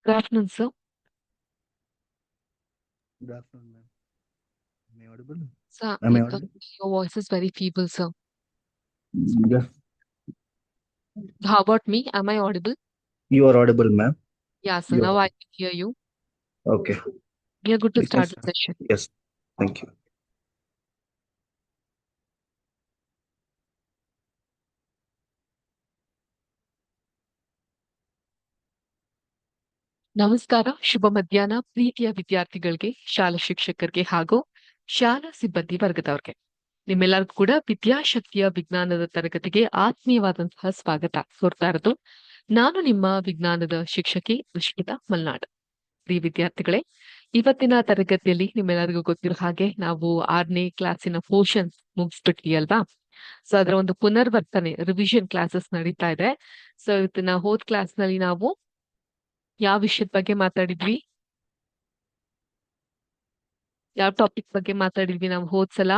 Good afternoon, sir. Good afternoon, ma'am. Am I audible? Sir, Am I audible? your voice is very feeble, sir. Yes, How about me? Am I audible? you are audible, ma'am. Yeah, sir. You Now are I can hear you. okay. We are good to We can start the start. session. Yes, thank you. ನಮಸ್ಕಾರ, ಶುಭ ಮಧ್ಯಾಹ್ನ ಪ್ರೀತಿಯ ವಿದ್ಯಾರ್ಥಿಗಳಿಗೆ, ಶಾಲಾ ಶಿಕ್ಷಕರಿಗೆ ಹಾಗೂ ಶಾಲಾ ಸಿಬ್ಬಂದಿ ವರ್ಗದವ್ರಿಗೆ. ನಿಮ್ಮೆಲ್ಲರಿಗೂ ಕೂಡ ವಿದ್ಯಾಶಕ್ತಿಯ ವಿಜ್ಞಾನದ ತರಗತಿಗೆ ಆತ್ಮೀಯವಾದಂತಹ ಸ್ವಾಗತ ಕೋರ್ತಾ ಇರೋದು. ನಾನು ನಿಮ್ಮ ವಿಜ್ಞಾನದ ಶಿಕ್ಷಕಿ ರುಷಿತಾ ಮಲ್ನಾಡ್. ಪ್ರಿಯ ವಿದ್ಯಾರ್ಥಿಗಳೇ, ಇವತ್ತಿನ ತರಗತಿಯಲ್ಲಿ ನಿಮ್ಮೆಲ್ಲರಿಗೂ ಗೊತ್ತಿರೋ ಹಾಗೆ ನಾವು 6ನೇ ಕ್ಲಾಸಿನ ಪೋರ್ಷನ್ಸ್ ಮುಗಿಸ್ಬಿಟ್ವಿ ಅಲ್ವಾ? ಸೊ ಅದರ ಒಂದು ಪುನರ್ವರ್ತನೆ ರಿವಿಷನ್ ಕ್ಲಾಸಸ್ ನಡೀತಾ ಇದೆ. ಸೊ ಇವತ್ತಿನ ಹೋದ್ ಕ್ಲಾಸ್ ನಲ್ಲಿ ನಾವು ಯಾವ ವಿಷಯದ ಬಗ್ಗೆ ಮಾತಾಡಿದ್ವಿ? ಯಾವ ಟಾಪಿಕ್ ಬಗ್ಗೆ ಮಾತಾಡಿದ್ವಿ ನಾವು ಹೋದ್ಸಲ?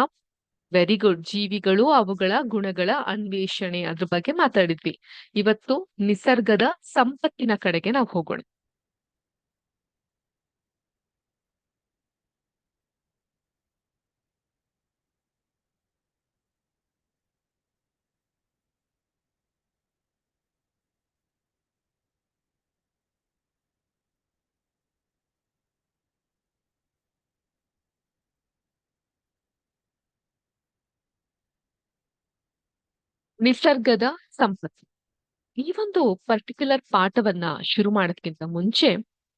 Very good. ಜೀವಿಗಳು, ಅವುಗಳ ಗುಣಗಳ ಅನ್ವೇಷಣೆ ಅದ್ರ ಬಗ್ಗೆ ಮಾತಾಡಿದ್ವಿ. ಇವತ್ತು ನಿಸರ್ಗದ ಸಂಪತ್ತಿನ ಕಡೆಗೆ ನಾವು ಹೋಗೋಣ. ನಿಸರ್ಗದ ಸಂಪತ್ತು. ಈ ಒಂದು ಪರ್ಟಿಕ್ಯುಲರ್ ಪಾಠವನ್ನ ಶುರು ಮಾಡೋದಕ್ಕಿಂತ ಮುಂಚೆ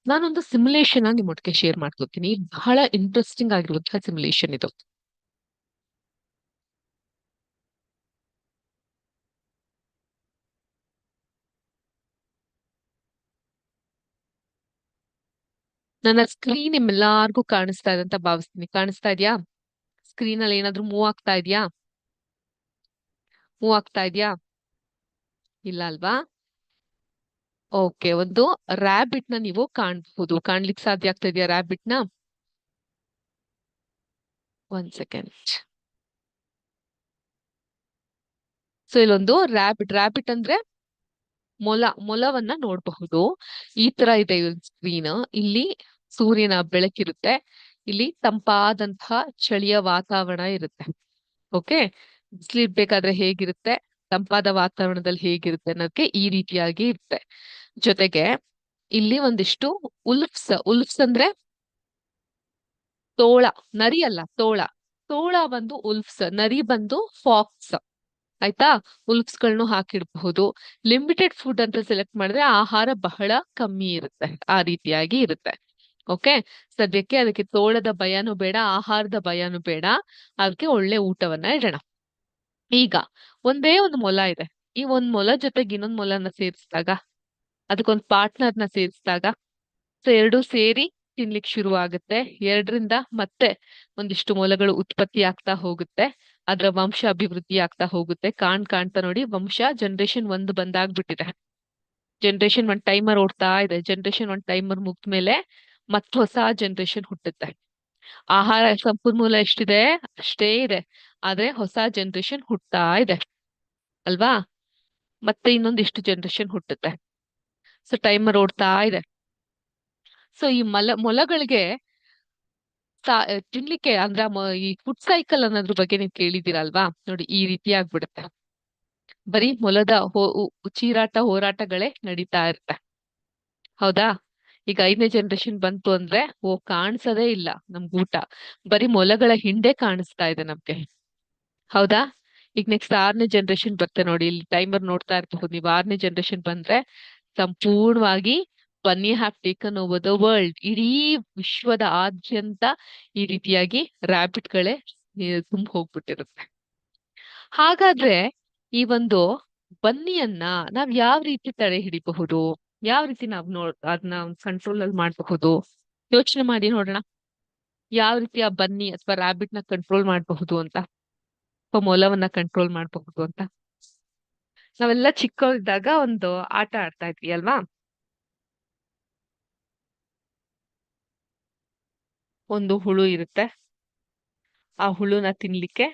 ನಾನೊಂದು ಸಿಮ್ಯುಲೇಷನ್ ನಿಮ್ಮೊಟ್ಟಿಗೆ ಶೇರ್ ಮಾಡ್ಕೊತೀನಿ. ಬಹಳ ಇಂಟ್ರೆಸ್ಟಿಂಗ್ ಆಗಿರುವಂತಹ ಸಿಮ್ಯುಲೇಷನ್ ಇದು. ನನ್ನ ಸ್ಕ್ರೀನ್ ನಿಮ್ಮೆಲ್ಲಾರ್ಗೂ ಕಾಣಿಸ್ತಾ ಇದೆ ಅಂತ ಭಾವಿಸ್ತೀನಿ. ಕಾಣಿಸ್ತಾ ಇದೆಯಾ? ಸ್ಕ್ರೀನ್ ಅಲ್ಲಿ ಏನಾದ್ರೂ ಮೂವ್ ಆಗ್ತಾ ಇದೆಯಾ? ಮೂವ್ ಆಗ್ತಾ ಇದೆಯಾ? ಇಲ್ಲ ಅಲ್ವಾ? ಓಕೆ. ಒಂದು ರ್ಯಾಬಿಟ್ ನ ನೀವು ಕಾಣ್ಬಹುದು. ಕಾಣ್ಲಿಕ್ಕೆ ಸಾಧ್ಯ ಆಗ್ತಾ ಇದೆಯಾ ರ್ಯಾಬಿಟ್ ನ? ಒಂದ್ ಸೆಕೆಂಡ್. ಸೊ ಇಲ್ಲೊಂದು ರ್ಯಾಬಿಟ್ ಅಂದ್ರೆ ಮೊಲವನ್ನ ನೋಡಬಹುದು. ಈ ತರ ಇದೆ ಸ್ಕ್ರೀನ್. ಇಲ್ಲಿ ಸೂರ್ಯನ ಬೆಳಕಿರುತ್ತೆ. ಇಲ್ಲಿ ತಂಪಾದಂತಹ ಚಳಿಯ ವಾತಾವರಣ ಇರುತ್ತೆ. ಓಕೆ. ಬಿಸಿಲಿರ್ಬೇಕಾದ್ರೆ ಹೇಗಿರುತ್ತೆ, ತಂಪಾದ ವಾತಾವರಣದಲ್ಲಿ ಹೇಗಿರುತ್ತೆ ಅನ್ನೋದಕ್ಕೆ ಈ ರೀತಿಯಾಗಿ ಇರುತ್ತೆ. ಜೊತೆಗೆ ಇಲ್ಲಿ ಒಂದಿಷ್ಟು ಉಲ್ಫ್ಸ್ ಅಂದ್ರೆ ತೋಳ, ನರಿ ಅಲ್ಲ, ತೋಳ. ತೋಳ ಬಂದು ಉಲ್ಫ್ಸ್, ನರಿ ಬಂದು ಫಾಕ್ಸ್. ಆಯ್ತಾ? ಉಲ್ಫ್ಸ್ಗಳನ್ನು ಹಾಕಿಡಬಹುದು. ಲಿಮಿಟೆಡ್ ಫುಡ್ ಅಂತ ಸೆಲೆಕ್ಟ್ ಮಾಡಿದ್ರೆ ಆಹಾರ ಬಹಳ ಕಮ್ಮಿ ಇರುತ್ತೆ. ಆ ರೀತಿಯಾಗಿ ಇರುತ್ತೆ. ಓಕೆ. ಸದ್ಯಕ್ಕೆ ಅದಕ್ಕೆ ತೋಳದ ಭಯನೂ ಬೇಡ, ಆಹಾರದ ಭಯನೂ ಬೇಡ. ಅದಕ್ಕೆ ಒಳ್ಳೆ ಊಟವನ್ನ ಇಡೋಣ. ಈಗ ಒಂದೇ ಒಂದು ಮೊಲ ಇದೆ. ಈ ಒಂದ್ ಮೊಲ ಜೊತೆಗೆ ಇನ್ನೊಂದ್ ಮೊಲನ ಸೇರಿಸಿದಾಗ, ಅದಕ್ಕೊಂದ್ ಪಾರ್ಟ್ನರ್ನ ಸೇರಿಸಿದಾಗ, ಸೊ ಎರಡು ಸೇರಿ ತಿನ್ಲಿಕ್ಕೆ ಶುರು ಆಗುತ್ತೆ. ಎರಡರಿಂದ ಮತ್ತೆ ಒಂದಿಷ್ಟು ಮೊಲಗಳು ಉತ್ಪತ್ತಿ ಆಗ್ತಾ ಹೋಗುತ್ತೆ. ಅದರ ವಂಶ ಅಭಿವೃದ್ಧಿ ಆಗ್ತಾ ಹೋಗುತ್ತೆ. ಕಾಣ್ತಾ ನೋಡಿ, ವಂಶ ಜನರೇಷನ್ 1 ಬಂದಾಗ್ಬಿಟ್ಟಿದೆ. ಜನರೇಷನ್ 1 ಟೈಮರ್ ಓಡ್ತಾ ಇದೆ. ಜನರೇಷನ್ 1 ಟೈಮರ್ ಮುಗ್ದ್ಮೇಲೆ ಮತ್ತೆ ಹೊಸ ಜನರೇಷನ್ ಹುಟ್ಟುತ್ತೆ. ಆಹಾರ ಸಂಪನ್ಮೂಲ ಎಷ್ಟಿದೆ ಅಷ್ಟೇ ಇದೆ, ಆದ್ರೆ ಹೊಸ ಜನರೇಷನ್ ಹುಟ್ಟತಾ ಇದೆ ಅಲ್ವಾ? ಮತ್ತೆ ಇನ್ನೊಂದಿಷ್ಟು ಜನರೇಷನ್ ಹುಟ್ಟುತ್ತೆ. ಸೊ ಟೈಮರ್ ಓಡ್ತಾ ಇದೆ. ಸೊ ಈ ಮೊಲಗಳಿಗೆ ತಿನ್ಲಿಕ್ಕೆ ಅಂದ್ರೆ ಈ ಫುಡ್ ಸೈಕಲ್ ಅನ್ನೋದ್ರ ಬಗ್ಗೆ ನೀವು ಕೇಳಿದಿರಲ್ವಾ? ನೋಡಿ, ಈ ರೀತಿ ಆಗ್ಬಿಡುತ್ತೆ. ಬರೀ ಮೊಲದ ಚೀರಾಟ ಹೋರಾಟಗಳೇ ನಡೀತಾ ಇರುತ್ತೆ. ಹೌದಾ? ಈಗ 5ನೇ ಜನರೇಷನ್ ಬಂತು ಅಂದ್ರೆ ಕಾಣಿಸೋದೇ ಇಲ್ಲ ನಮ್ಗೆ ಊಟ. ಬರೀ ಮೊಲಗಳ ಹಿಂಡೆ ಕಾಣಿಸ್ತಾ ಇದೆ ನಮ್ಗೆ. ಹೌದಾ? ಈಗ ನೆಕ್ಸ್ಟ್ 6ನೇ ಜನರೇಷನ್ ಬರುತ್ತೆ ನೋಡಿ. ಇಲ್ಲಿ ಟೈಮರ್ ನೋಡ್ತಾ ಇರ್ಬಹುದು ನೀವು. 6ನೇ ಜನರೇಷನ್ ಬಂದ್ರೆ ಸಂಪೂರ್ಣವಾಗಿ ಬನ್ನಿ have taken over the world. ಇಡೀ ವಿಶ್ವದ ಆದ್ಯಂತ ಈ ರೀತಿಯಾಗಿ ರ್ಯಾಬಿಟ್ಗಳೇ ಹೋಗ್ಬಿಟ್ಟಿರುತ್ತೆ. ಹಾಗಾದ್ರೆ ಈ ಒಂದು ಬನ್ನಿಯನ್ನ ನಾವ್ ಯಾವ ರೀತಿ ತಡೆ ಹಿಡಿಬಹುದು? ಯಾವ ರೀತಿ ನಾವ್ ಅದನ್ನ ಕಂಟ್ರೋಲ್ ಅಲ್ಲಿ ಮಾಡಬಹುದು? ಯೋಚನೆ ಮಾಡಿ ನೋಡೋಣ. ಯಾವ ರೀತಿ ಆ ಬನ್ನಿ ಅಥವಾ ರ್ಯಾಬಿಟ್ ನ ಕಂಟ್ರೋಲ್ ಮಾಡಬಹುದು ಅಂತ, ಅಥವಾ ಮೊಲವನ್ನ ಕಂಟ್ರೋಲ್ ಮಾಡಬಹುದು ಅಂತ. ನಾವೆಲ್ಲ ಚಿಕ್ಕವರಿದ್ದಾಗ ಒಂದು ಆಟ ಆಡ್ತಾ ಇದ್ವಿ ಅಲ್ವಾ? ಒಂದು ಹುಳು ಇರುತ್ತೆ. ಆ ಹುಳುನ ತಿನ್ಲಿಕ್ಕೆ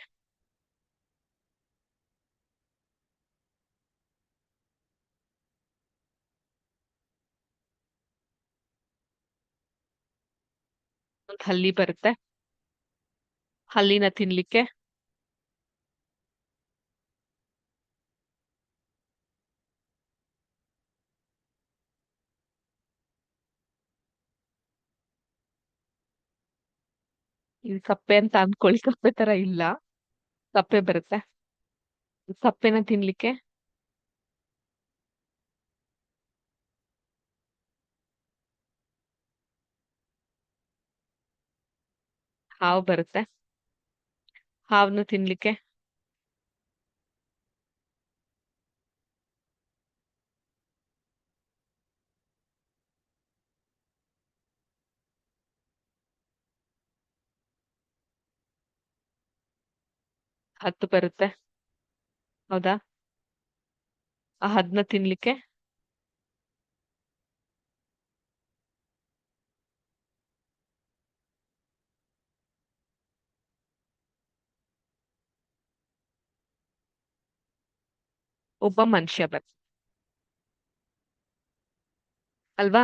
ಒಂದ್ ಹಲ್ಲಿ ಬರುತ್ತೆ. ಹಲ್ಲಿನ ತಿನ್ಲಿಕ್ಕೆ ಇದು ಕಪ್ಪೆ ಅಂತ ಅನ್ಕೊಳ್ಳಿ, ಕಪ್ಪೆ ತರ ಇಲ್ಲ, ಕಪ್ಪೆ ಬರುತ್ತೆ. ಕಪ್ಪೆನ ತಿನ್ಲಿಕ್ಕೆ ಹಾವು ಬರುತ್ತೆ. ಹಾವ್ನ ತಿನ್ಲಿಕ್ಕೆ ಹದ್ದು ಬರುತ್ತೆ. ಹೌದಾ? ಆ ಹದ್ನ ತಿನ್ಲಿಕ್ಕೆ ಒಬ್ಬ ಮನುಷ್ಯ ಬರ್ತ ಅಲ್ವಾ?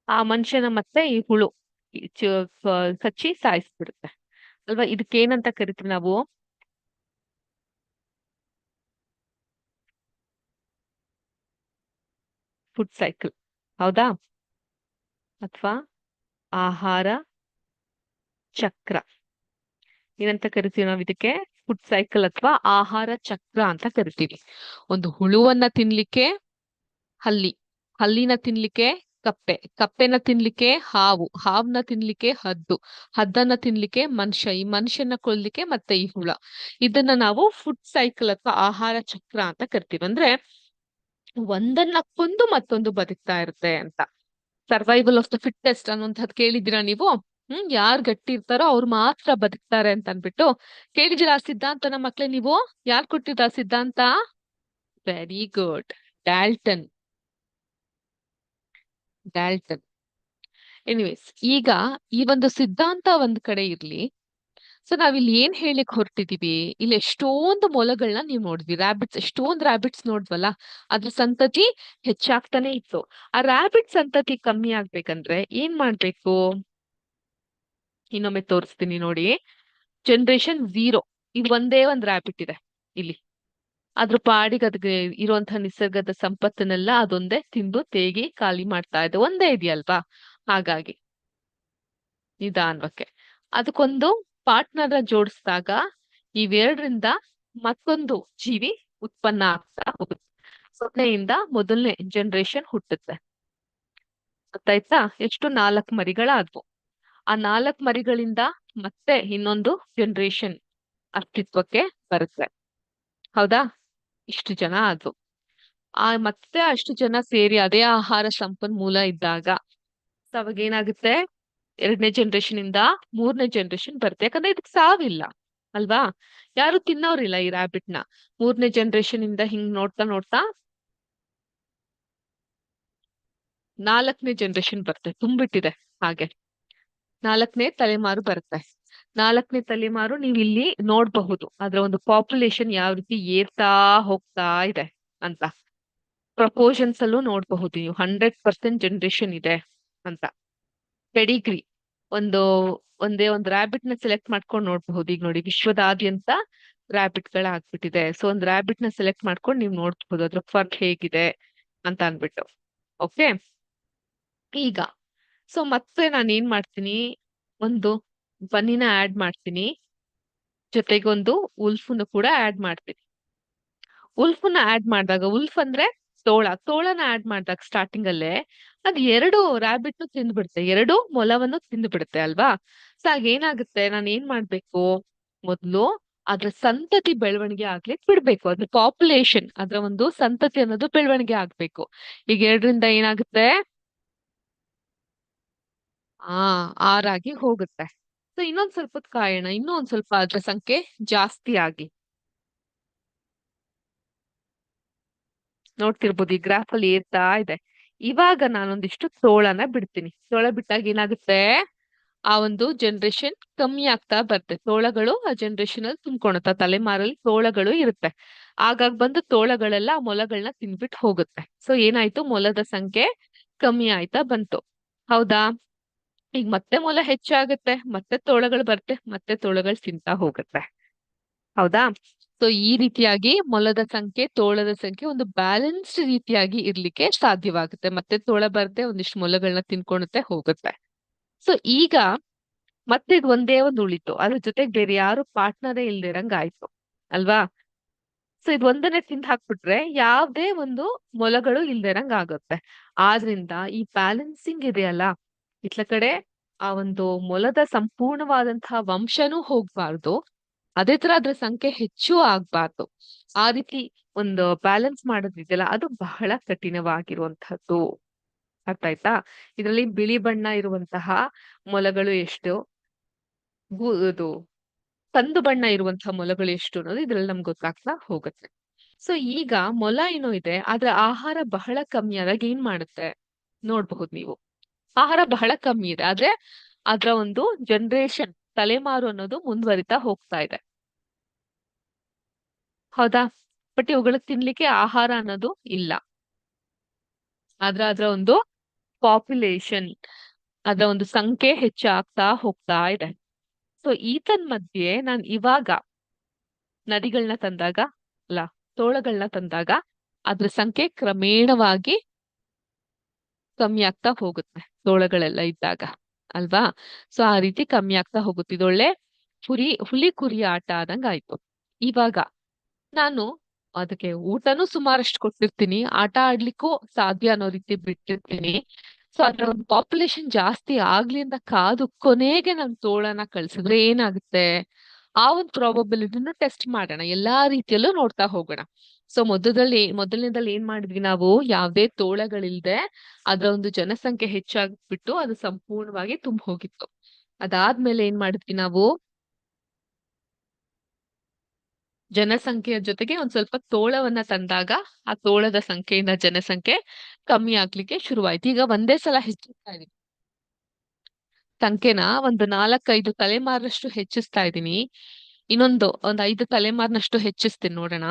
ಆ ಮನುಷ್ಯನ ಮತ್ತೆ ಈ ಹುಳು ಕಚ್ಚಿ ಸಾಯಿಸ್ಬಿಡುತ್ತೆ ಅಲ್ವಾ? ಇದಕ್ಕೇನಂತ ಕರಿತೀವಿ ನಾವು? Food cycle. ಹೌದಾ? ಅಥವಾ ಆಹಾರ ಚಕ್ರ. ಏನಂತ ಕರಿತೀವಿ ನಾವು ಇದಕ್ಕೆ? ಫುಡ್ ಸೈಕಲ್ ಅಥವಾ ಆಹಾರ ಚಕ್ರ ಅಂತ ಕರಿತೀವಿ. ಒಂದು ಹುಳುವನ್ನ ತಿನ್ಲಿಕ್ಕೆ ಹಲ್ಲಿ, ಹಲ್ಲಿನ ತಿನ್ಲಿಕ್ಕೆ ಕಪ್ಪೆ, ಕಪ್ಪೆನ ತಿನ್ಲಿಕ್ಕೆ ಹಾವು, ಹಾವ್ನ ತಿನ್ಲಿಕ್ಕೆ ಹದ್ದು, ಹದ್ದನ್ನ ತಿನ್ಲಿಕ್ಕೆ ಮನುಷ್ಯ, ಈ ಮನುಷ್ಯನ ಕೊಲ್ಲಿಕ್ಕೆ ಮತ್ತೆ ಈ ಹುಳ. ಇದನ್ನ ನಾವು ಫುಡ್ ಸೈಕಲ್ ಅಥವಾ ಆಹಾರ ಚಕ್ರ ಅಂತ ಕರಿತೀವಿ. ಅಂದ್ರೆ ಒಂದನ್ನ ಕೊಂದು ಮತ್ತೊಂದು ಬದುಕ್ತಾ ಇರುತ್ತೆ ಅಂತ. ಸರ್ವೈವಲ್ ಆಫ್ ದ ಫಿಟ್ಟೆಸ್ಟ್ ಅನ್ನುವಂಥದ್ದು ಕೇಳಿದ್ದೀರಾ ನೀವು? ಯಾರ್ ಗಟ್ಟಿ ಇರ್ತಾರೋ ಅವ್ರು ಮಾತ್ರ ಬದುಕ್ತಾರೆ ಅಂತ ಅನ್ಬಿಟ್ಟು ಕೇಳಿದಿರಾ ಆ ಸಿದ್ಧಾಂತನ ಮಕ್ಳೇ ನೀವು? ಯಾರ್ ಕೊಟ್ಟಿದ್ದ ಆ ಸಿದ್ಧಾಂತ? Very good, Dalton. Dalton. Anyways, ಈಗ ಈ ಒಂದು ಸಿದ್ಧಾಂತ ಒಂದ್ ಕಡೆ ಇರ್ಲಿ. ಸೊ ನಾವಿಲ್ಲಿ ಏನ್ ಹೇಳಿಕ್ ಹೊರಟಿದೀವಿ? ಇಲ್ಲಿ ಎಷ್ಟೊಂದು ಮೊಲಗಳನ್ನ ನೀವು ನೋಡಿದ್ವಿ, ರ್ಯಾಬಿಟ್ಸ್, ಎಷ್ಟೊಂದು ರ್ಯಾಬಿಟ್ಸ್ ನೋಡ್ವಲ್ಲ, ಅದ್ರ ಸಂತತಿ ಹೆಚ್ಚಾಗ್ತಾನೆ ಇತ್ತು. ಆ ರ್ಯಾಬಿಟ್ ಸಂತತಿ ಕಮ್ಮಿ ಆಗ್ಬೇಕಂದ್ರೆ ಏನ್ ಮಾಡ್ಬೇಕು? ಇನ್ನೊಮ್ಮೆ ತೋರಿಸ್ತೀನಿ ನೋಡಿ. ಜನರೇಷನ್ 0. ಇದು ಒಂದೇ ಒಂದ್ ರ್ಯಾಬಿಟ್ ಇದೆ ಇಲ್ಲಿ. ಅದ್ರ ಪಾಡಿಗೆ ಅದಕ್ಕೆ ಇರುವಂತಹ ನಿಸರ್ಗದ ಸಂಪತ್ತನ್ನೆಲ್ಲ ಅದೊಂದೇ ತಿಂದು ತೇಗಿ ಖಾಲಿ ಮಾಡ್ತಾ ಇದೆ, ಒಂದೇ ಇದೆಯಲ್ವಾ? ಹಾಗಾಗಿ ನಿಧಾನಕ್ಕೆ ಅದಕ್ಕೊಂದು ಪಾರ್ಟ್ನರ್ ಜೋಡಿಸಿದಾಗ ಇವೆರಡರಿಂದ ಮತ್ತೊಂದು ಜೀವಿ ಉತ್ಪನ್ನ ಆಗ್ತಾ ಹೋಗುತ್ತೆ. ಸೊನ್ನೆಯಿಂದ ಮೊದಲನೇ ಜನರೇಷನ್ ಹುಟ್ಟುತ್ತೆ. ಗೊತ್ತಾಯ್ತಾ? ಎಷ್ಟು 4 ಮರಿಗಳಾದ್ವು. ಆ 4 ಮರಿಗಳಿಂದ ಮತ್ತೆ ಇನ್ನೊಂದು ಜನರೇಷನ್ ಅಸ್ತಿತ್ವಕ್ಕೆ ಬರುತ್ತೆ. ಹೌದಾ? ಇಷ್ಟು ಜನ ಆದ್ವು. ಮತ್ತೆ ಅಷ್ಟು ಜನ ಸೇರಿ ಅದೇ ಆಹಾರ ಸಂಪನ್ಮೂಲ ಇದ್ದಾಗ ಅವಾಗ ಏನಾಗುತ್ತೆ? 2ನೇ ಜನರೇಷನ್ ಇಂದ 3ನೇ ಜನರೇಷನ್ ಬರುತ್ತೆ. ಯಾಕಂದ್ರೆ ಇದಕ್ ಸಾವಿಲ್ಲ ಅಲ್ವಾ? ಯಾರು ತಿನ್ನೋರಿಲ್ಲ ಈ ರ್ಯಾಬಿಟ್ ನ. 3ನೇ ಜನರೇಷನ್ ಇಂದ ಹಿಂಗ್ ನೋಡ್ತಾ ನೋಡ್ತಾ 4ನೇ ಜನರೇಷನ್ ಬರುತ್ತೆ, ತುಂಬಿಟ್ಟಿದೆ ಹಾಗೆ. 4ನೇ ತಲೆಮಾರು ಬರುತ್ತೆ. 4ನೇ ತಲೆಮಾರು ನೀವು ಇಲ್ಲಿ ನೋಡ್ಬಹುದು ಅದ್ರ ಒಂದು ಪಾಪ್ಯುಲೇಷನ್ ಯಾವ ರೀತಿ ಏರ್ತಾ ಹೋಗ್ತಾ ಇದೆ ಅಂತ. ಪ್ರಪೋರ್ಷನ್ಸ್ ಅಲ್ಲೂ ನೋಡ್ಬಹುದು ನೀವು, 100% ಜನರೇಷನ್ ಇದೆ ಅಂತ. ಪೆಡಿಗ್ರಿ ಒಂದು ಒಂದೇ ಒಂದು ರ್ಯಾಬಿಟ್ ನ ಸೆಲೆಕ್ಟ್ ಮಾಡ್ಕೊಂಡು ನೋಡ್ಬಹುದು. ಈಗ ನೋಡಿ, ವಿಶ್ವದಾದ್ಯಂತ ರ್ಯಾಬಿಟ್ ಗಳ ಆಗ್ಬಿಟ್ಟಿದೆ. ಸೊ ಒಂದ್ ರ್ಯಾಬಿಟ್ ನ ಸೆಲೆಕ್ಟ್ ಮಾಡ್ಕೊಂಡು ನೀವು ನೋಡ್ಬಹುದು ಅದ್ರ ಫರ್ಕ್ ಹೇಗಿದೆ ಅಂತ ಅನ್ಬಿಟ್ಟು. ಓಕೆ, ಈಗ ಸೊ ಮತ್ತೆ ನಾನು ಏನ್ ಮಾಡ್ತೀನಿ? ಒಂದು ಬನ್ನಿನ ಆಡ್ ಮಾಡ್ತೀನಿ, ಜೊತೆಗೆ ಒಂದು ಉಲ್ಫ್ನು ಕೂಡ ಆಡ್ ಮಾಡ್ತೀನಿ. ಉಲ್ಫ್ನ ಆಡ್ ಮಾಡಿದಾಗ, ಉಲ್ಫ್ ಅಂದ್ರೆ ತೋಳನ ಆಡ್ ಮಾಡಿದಾಗ ಸ್ಟಾರ್ಟಿಂಗ್ ಅಲ್ಲೇ ಅದ್ 2 ರ್ಯಾಬಿಟ್ ತಿಂದ್ಬಿಡುತ್ತೆ, 2 ಮೊಲವನ್ನು ತಿಂದ್ಬಿಡುತ್ತೆ ಅಲ್ವಾ? ಸೊ ಆಗ ಏನಾಗುತ್ತೆ? ನಾನು ಏನ್ ಮಾಡ್ಬೇಕು? ಮೊದ್ಲು ಅದ್ರ ಸಂತತಿ ಬೆಳವಣಿಗೆ ಆಗ್ಲಿಕ್ಕೆ ಬಿಡ್ಬೇಕು. ಅದ್ರ ಪಾಪ್ಯುಲೇಷನ್, ಅದ್ರ ಒಂದು ಸಂತತಿ ಅನ್ನೋದು ಬೆಳವಣಿಗೆ ಆಗ್ಬೇಕು. ಈಗ 2ರಿಂದ ಏನಾಗುತ್ತೆ? 6 ಆಗಿ ಹೋಗುತ್ತೆ. ಸೊ ಇನ್ನೊಂದ್ ಸ್ವಲ್ಪ ಹೊತ್ತು ಕಾಯೋಣ, ಇನ್ನೂ ಒಂದ್ ಸ್ವಲ್ಪ ಅದ್ರ ಸಂಖ್ಯೆ ಜಾಸ್ತಿ ಆಗಿ. ನೋಡ್ತಿರ್ಬೋದು ಈ ಗ್ರಾಫ್ ಅಲ್ಲಿ ಏರ್ತಾ ಇದೆ. ಇವಾಗ ನಾನೊಂದಿಷ್ಟು ತೋಳನ ಬಿಡ್ತೀನಿ. ತೋಳ ಬಿಟ್ಟಾಗ ಏನಾಗುತ್ತೆ? ಆ ಒಂದು ಜನರೇಷನ್ ಕಮ್ಮಿ ಆಗ್ತಾ ಬರುತ್ತೆ. ತೋಳಗಳು ಆ ಜನರೇಷನ್ ಅಲ್ಲಿ ತುಂಬ್ಕೊಳುತ್ತೆ, ತಲೆಮಾರಲ್ಲಿ ತೋಳಗಳು ಇರುತ್ತೆ. ಆಗಾಗ ಬಂದು ತೋಳಗಳೆಲ್ಲ ಆ ಮೊಲಗಳನ್ನ ತಿನ್ಬಿಟ್ಟು ಹೋಗುತ್ತೆ. ಸೊ ಏನಾಯ್ತು? ಮೊಲದ ಸಂಖ್ಯೆ ಕಮ್ಮಿ ಆಯ್ತಾ ಬಂತು. ಹೌದಾ? ಈಗ ಮತ್ತೆ ಮೊಲ ಹೆಚ್ಚಾಗುತ್ತೆ, ಮತ್ತೆ ತೋಳಗಳು ಬರುತ್ತೆ, ಮತ್ತೆ ತೋಳಗಳು ತಿಂತಾ ಹೋಗುತ್ತೆ. ಹೌದಾ? ಸೊ ಈ ರೀತಿಯಾಗಿ ಮೊಲದ ಸಂಖ್ಯೆ, ತೋಳದ ಸಂಖ್ಯೆ ಒಂದು ಬ್ಯಾಲೆನ್ಸ್ಡ್ ರೀತಿಯಾಗಿ ಇರ್ಲಿಕ್ಕೆ ಸಾಧ್ಯವಾಗುತ್ತೆ. ಮತ್ತೆ ತೋಳ ಬರುತ್ತೆ, ಒಂದಿಷ್ಟು ಮೊಲಗಳನ್ನ ತಿನ್ಕೊಳುತ್ತೆ, ಹೋಗುತ್ತೆ. ಸೊ ಈಗ ಮತ್ತೆ ಇದು ಒಂದೇ ಒಂದು ಉಳಿತು. ಅದ್ರ ಜೊತೆಗೆ ಬೇರೆ ಯಾರು ಪಾರ್ಟ್ನರೇ ಇಲ್ದಿರಂಗ್ ಆಯ್ತು ಅಲ್ವಾ? ಸೊ ಇದು ಒಂದನ್ನೇ ತಿಂದು ಹಾಕ್ಬಿಟ್ರೆ ಯಾವ್ದೇ ಒಂದು ಮೊಲಗಳು ಇಲ್ದಿರಂಗ್ ಆಗುತ್ತೆ. ಆದ್ರಿಂದ ಈ ಬ್ಯಾಲೆನ್ಸಿಂಗ್ ಇದೆಯಲ್ಲ, ಇತ್ಲ ಕಡೆ ಆ ಒಂದು ಮೊಲದ ಸಂಪೂರ್ಣವಾದಂತಹ ವಂಶನೂ ಹೋಗ್ಬಾರ್ದು, ಅದೇ ತರ ಅದ್ರ ಸಂಖ್ಯೆ ಹೆಚ್ಚು ಆಗ್ಬಾರ್ದು. ಆ ರೀತಿ ಒಂದು ಬ್ಯಾಲೆನ್ಸ್ ಮಾಡೋದಿದೆಯಲ್ಲ, ಅದು ಬಹಳ ಕಠಿಣವಾಗಿರುವಂತಹದ್ದು. ಅರ್ಥ ಆಯ್ತಾ? ಇದರಲ್ಲಿ ಬಿಳಿ ಬಣ್ಣ ಇರುವಂತಹ ಮೊಲಗಳು ಎಷ್ಟು, ಇದು ಕಂದು ಬಣ್ಣ ಇರುವಂತಹ ಮೊಲಗಳು ಎಷ್ಟು ಅನ್ನೋದು ಇದ್ರಲ್ಲಿ ನಮ್ಗೆ ಗೊತ್ತಾಗ್ತಾ ಹೋಗುತ್ತೆ. ಸೊ ಈಗ ಮೊಲ ಏನೋ ಇದೆ, ಆದ್ರೆ ಆಹಾರ ಬಹಳ ಕಮ್ಮಿ ಆದಾಗ ಏನ್ ಮಾಡುತ್ತೆ ನೋಡ್ಬಹುದು ನೀವು. ಆಹಾರ ಬಹಳ ಕಮ್ಮಿ ಇದೆ, ಆದ್ರೆ ಅದ್ರ ಒಂದು ಜನರೇಷನ್, ತಲೆಮಾರು ಅನ್ನೋದು ಮುಂದುವರಿತಾ ಹೋಗ್ತಾ ಇದೆ. ಹೌದಾ? ಬಟ್ ಇವುಗಳಿಗೆ ತಿನ್ಲಿಕ್ಕೆ ಆಹಾರ ಅನ್ನೋದು ಇಲ್ಲ. ಆದ್ರೆ ಅದರ ಒಂದು ಪಾಪ್ಯುಲೇಷನ್, ಅದರ ಒಂದು ಸಂಖ್ಯೆ ಹೆಚ್ಚಾಗ್ತಾ ಹೋಗ್ತಾ ಇದೆ. ಸೊ ಈತನ್ ಮಧ್ಯೆ ನಾನ್ ಇವಾಗ ನದಿಗಳನ್ನ ತಂದಾಗ, ಅಲ್ಲ, ತೋಳಗಳನ್ನ ತಂದಾಗ ಅದ್ರ ಸಂಖ್ಯೆ ಕ್ರಮೇಣವಾಗಿ ಕಮ್ಮಿ ಆಗ್ತಾ ಹೋಗುತ್ತೆ, ತೋಳಗಳೆಲ್ಲ ಇದ್ದಾಗ, ಅಲ್ವಾ? ಸೊ ಆ ರೀತಿ ಕಮ್ಮಿ ಆಗ್ತಾ ಹೋಗುತ್ತೆ. ಇದೊಳ್ಳೆ ಹುಲಿ ಕುರಿ ಆಟ ಆದಂಗ ಆಯ್ತು. ಇವಾಗ ನಾನು ಅದಕ್ಕೆ ಊಟನೂ ಸುಮಾರಷ್ಟು ಕೊಟ್ಟಿರ್ತೀನಿ, ಆಟ ಆಡ್ಲಿಕ್ಕೂ ಸಾಧ್ಯ ಅನ್ನೋ ರೀತಿ ಬಿಟ್ಟಿರ್ತೀನಿ. ಸೊ ಅದ್ರ ಒಂದು ಪಾಪ್ಯುಲೇಷನ್ ಜಾಸ್ತಿ ಆಗ್ಲಿ ಅಂತ ಕಾದು ಕೊನೆಗೆ ನಾನು ತೋಳನ ಕಳ್ಸಿದ್ರೆ ಏನಾಗುತ್ತೆ, ಆ ಒಂದು ಪ್ರಾಬಬಿಲಿಟಿನ ಟೆಸ್ಟ್ ಮಾಡೋಣ, ಎಲ್ಲಾ ರೀತಿಯಲ್ಲೂ ನೋಡ್ತಾ ಹೋಗೋಣ. ಸೊ ಮೊದಲನೇದಲ್ಲಿ ಏನ್ ಮಾಡಿದ್ವಿ ನಾವು, ಯಾವ್ದೇ ತೋಳಗಳಿಲ್ದೆ ಅದರ ಒಂದು ಜನಸಂಖ್ಯೆ ಹೆಚ್ಚಾಗ್ಬಿಟ್ಟು ಅದು ಸಂಪೂರ್ಣವಾಗಿ ತುಂಬ ಹೋಗಿತ್ತು. ಅದಾದ್ಮೇಲೆ ಏನ್ ಮಾಡಿದ್ವಿ ನಾವು, ಜನಸಂಖ್ಯೆಯ ಜೊತೆಗೆ ಒಂದ್ ಸ್ವಲ್ಪ ತೋಳವನ್ನ ತಂದಾಗ ಆ ತೋಳದ ಸಂಖ್ಯೆಯಿಂದ ಜನಸಂಖ್ಯೆ ಕಮ್ಮಿ ಆಗ್ಲಿಕ್ಕೆ ಶುರುವಾಯ್ತು. ಈಗ ಒಂದೇ ಸಲ ಹೆಚ್ಚಿಸ್ತಾ ಇದೀನಿ ಸಂಖ್ಯೆನ, ಒಂದು 4-5 ತಲೆಮಾರಿನಷ್ಟು ಹೆಚ್ಚಿಸ್ತಾ ಇದ್ದೀನಿ. ಒಂದ್ 5 ತಲೆಮಾರಿನಷ್ಟು ಹೆಚ್ಚಿಸ್ತೀನಿ, ನೋಡೋಣ.